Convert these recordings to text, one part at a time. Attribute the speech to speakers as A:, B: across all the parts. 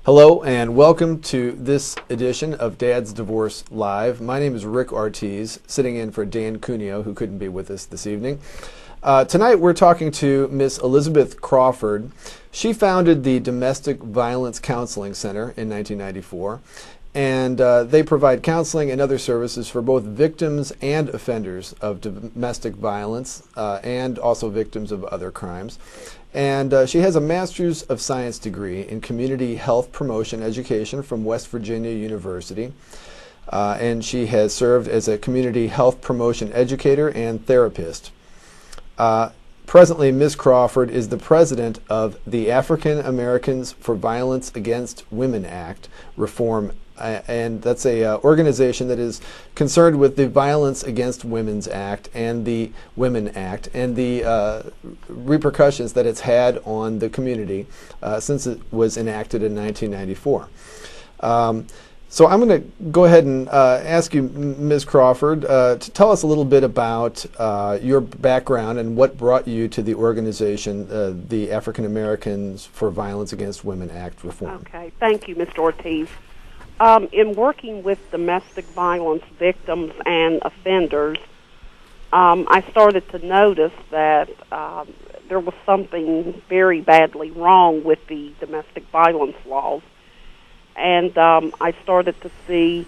A: Hello and welcome to this edition of Dad's Divorce Live. My name is Rick Ortiz, sitting in for Dan Cuneo, who couldn't be with us this evening. Tonight we're talking to Miss Elizabeth Crawford. She founded the Domestic Violence Counseling Center in 1994, and they provide counseling and other services for both victims and offenders of domestic violence and also victims of other crimes. And she has a Master's of Science degree in Community Health Promotion Education from West Virginia University. And she has served as a community health promotion educator and therapist. Presently, Ms. Crawford is the president of the African Americans for Violence Against Women Act Reform, and that's a organization that is concerned with the Violence Against Women's Act and the Women Act and the repercussions that it's had on the community since it was enacted in 1994. So I'm going to go ahead and ask you, Ms. Crawford, to tell us a little bit about your background and what brought you to the organization, the African Americans for Violence Against Women Act Reform.
B: Okay, thank you, Mr. Ortiz. In working with domestic violence victims and offenders, I started to notice that there was something very badly wrong with the domestic violence laws. And I started to see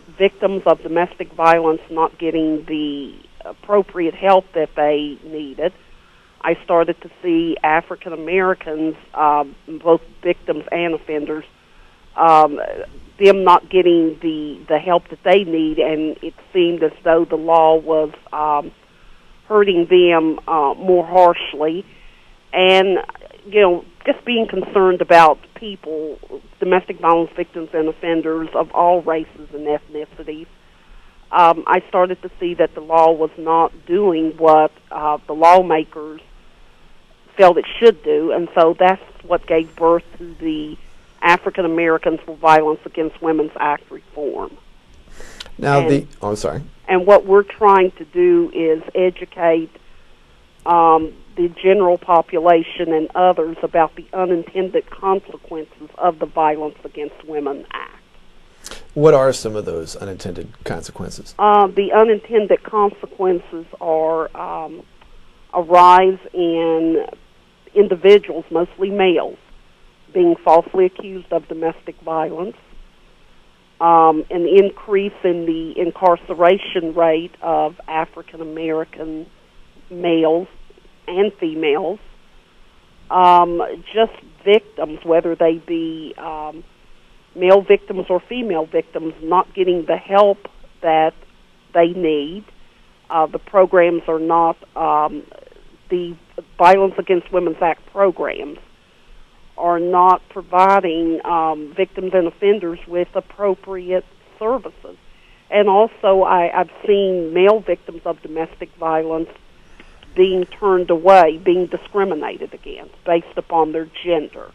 B: victims of domestic violence not getting the appropriate help that they needed. I started to see African Americans, both victims and offenders, them not getting the help that they need, and it seemed as though the law was hurting them more harshly. And, you know, just being concerned about people, domestic violence victims and offenders of all races and ethnicities, I started to see that the law was not doing what the lawmakers felt it should do, and so that's what gave birth to the African Americans for Violence Against Women's Act Reform.
A: Now, I'm sorry.
B: And what we're trying to do is educate the general population and others about the unintended consequences of the Violence Against Women Act.
A: What are some of those unintended consequences?
B: The unintended consequences are a rise in individuals, mostly males, being falsely accused of domestic violence, an increase in the incarceration rate of African American males and females, just victims, whether they be male victims or female victims, not getting the help that they need. The programs are not, the Violence Against Women's Act programs are not providing victims and offenders with appropriate services. And also I've seen male victims of domestic violence being turned away, being discriminated against based upon their gender.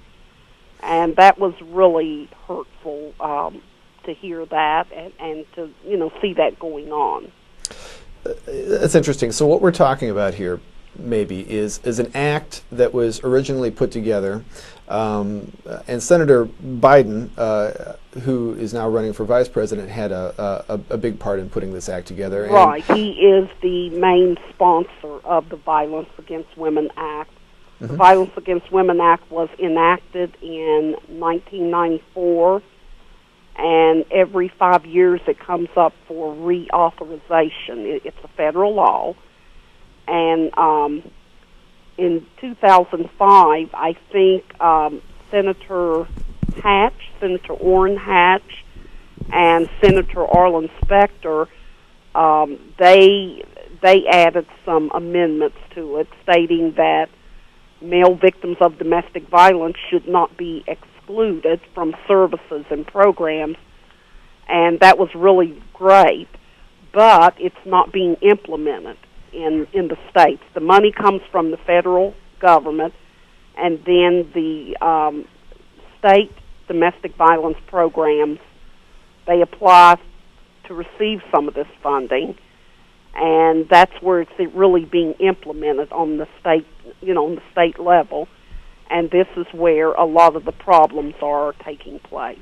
B: And that was really hurtful to hear that and to, you know, see that going on.
A: That's interesting. So what we're talking about here maybe is an act that was originally put together, and Senator Biden, who is now running for vice president, had a big part in putting this act together.
B: Right. He is the main sponsor of the Violence Against Women Act. Mm-hmm. The Violence Against Women Act was enacted in 1994, and every 5 years it comes up for reauthorization. It's a federal law. And in 2005, I think Senator Orrin Hatch, and Senator Arlen Specter, they added some amendments to it, stating that male victims of domestic violence should not be excluded from services and programs, and that was really great, but it's not being implemented in the states. The money comes from the federal government, and then the state domestic violence programs, they apply to receive some of this funding, and that's where it's really being implemented on the state, on the state level. and this is where a lot of the problems are taking place.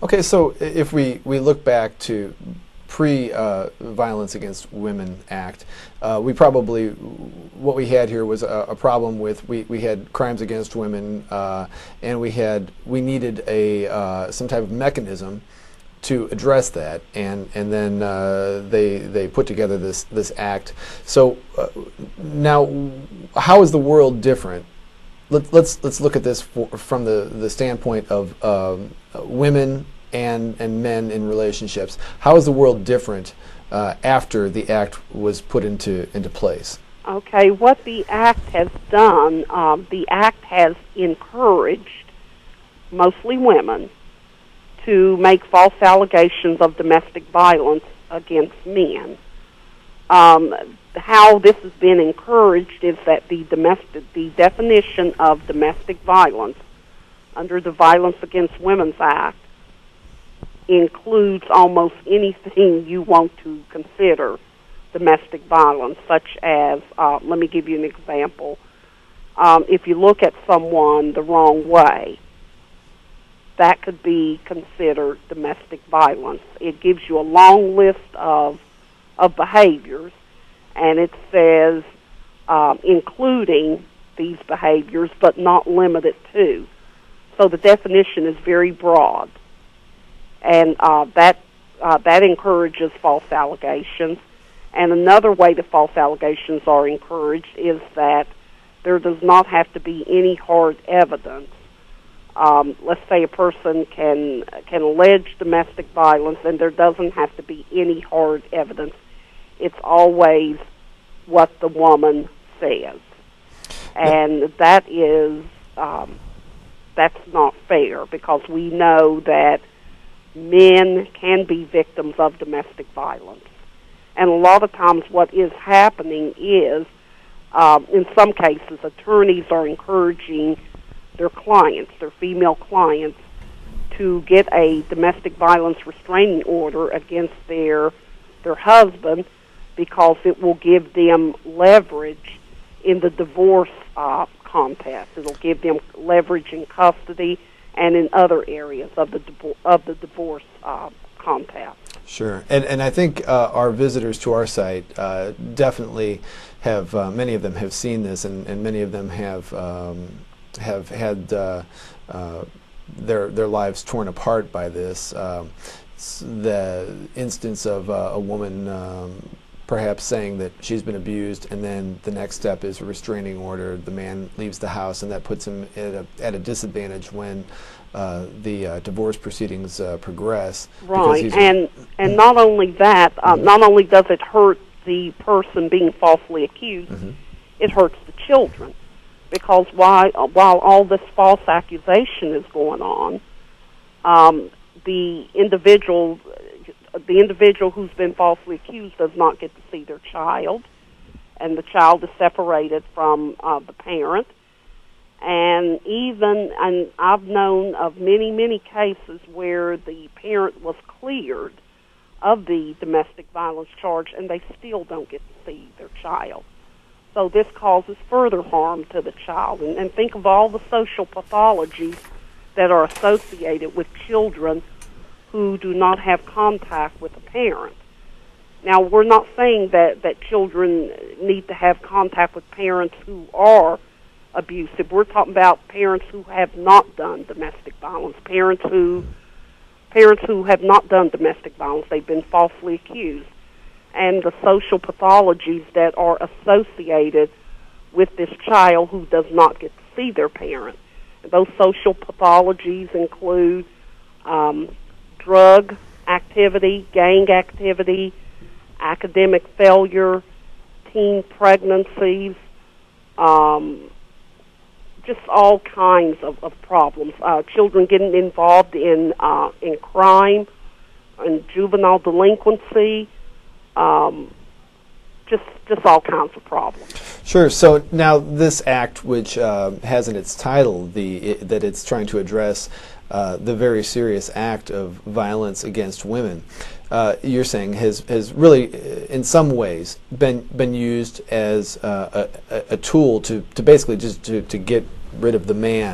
A: Okay, so if we look back to pre-Violence Against Women Act, we probably, what we had here was a problem with, we had crimes against women, and we needed some type of mechanism to address that, and then they put together this act. So now, how is the world different? Let's look at this from the standpoint of women and men in relationships. How is the world different after the act was put into place?
B: Okay, what the act has done, the act has encouraged mostly women to make false allegations of domestic violence against men. How this has been encouraged is that the definition of domestic violence under the Violence Against Women's Act includes almost anything you want to consider domestic violence, such as, let me give you an example. If you look at someone the wrong way, that could be considered domestic violence. It gives you a long list of behaviors, and it says including these behaviors, but not limited to. So the definition is very broad, and that encourages false allegations. And another way the false allegations are encouraged is that there does not have to be any hard evidence. Let's say a person can allege domestic violence, and there doesn't have to be any hard evidence. It's always what the woman says, and that is that's not fair, because we know that men can be victims of domestic violence, and a lot of times what is happening is, in some cases, attorneys are encouraging their clients, their female clients, to get a domestic violence restraining order against their husband, because it will give them leverage in the divorce contest. It'll give them leverage in custody and in other areas of the divorce contest.
A: Sure, and I think our visitors to our site definitely have, many of them have seen this, and many of them have had their lives torn apart by this. The instance of a woman perhaps saying that she's been abused, and then the next step is a restraining order. The man leaves the house, and that puts him at a disadvantage when the divorce proceedings progress.
B: Right, and not only that, not only does it hurt the person being falsely accused, it hurts the children, because while all this false accusation is going on, the individual who's been falsely accused does not get to see their child, and the child is separated from the parent. And I've known of many cases where the parent was cleared of the domestic violence charge, and they still don't get to see their child. So this causes further harm to the child. And think of all the social pathologies that are associated with children who do not have contact with a parent. Now, we're not saying that children need to have contact with parents who are abusive. We're talking about parents who have not done domestic violence, parents who have not done domestic violence. They've been falsely accused. And the social pathologies that are associated with this child who does not get to see their parent. Those social pathologies include drug activity, gang activity, academic failure, teen pregnancies, just all kinds of problems. Children getting involved in crime and juvenile delinquency, just all kinds of problems.
A: Sure. So now this act, which has in its title that it's trying to address the very serious act of violence against women, you're saying has really, in some ways, been used as a tool to basically just to get rid of the man.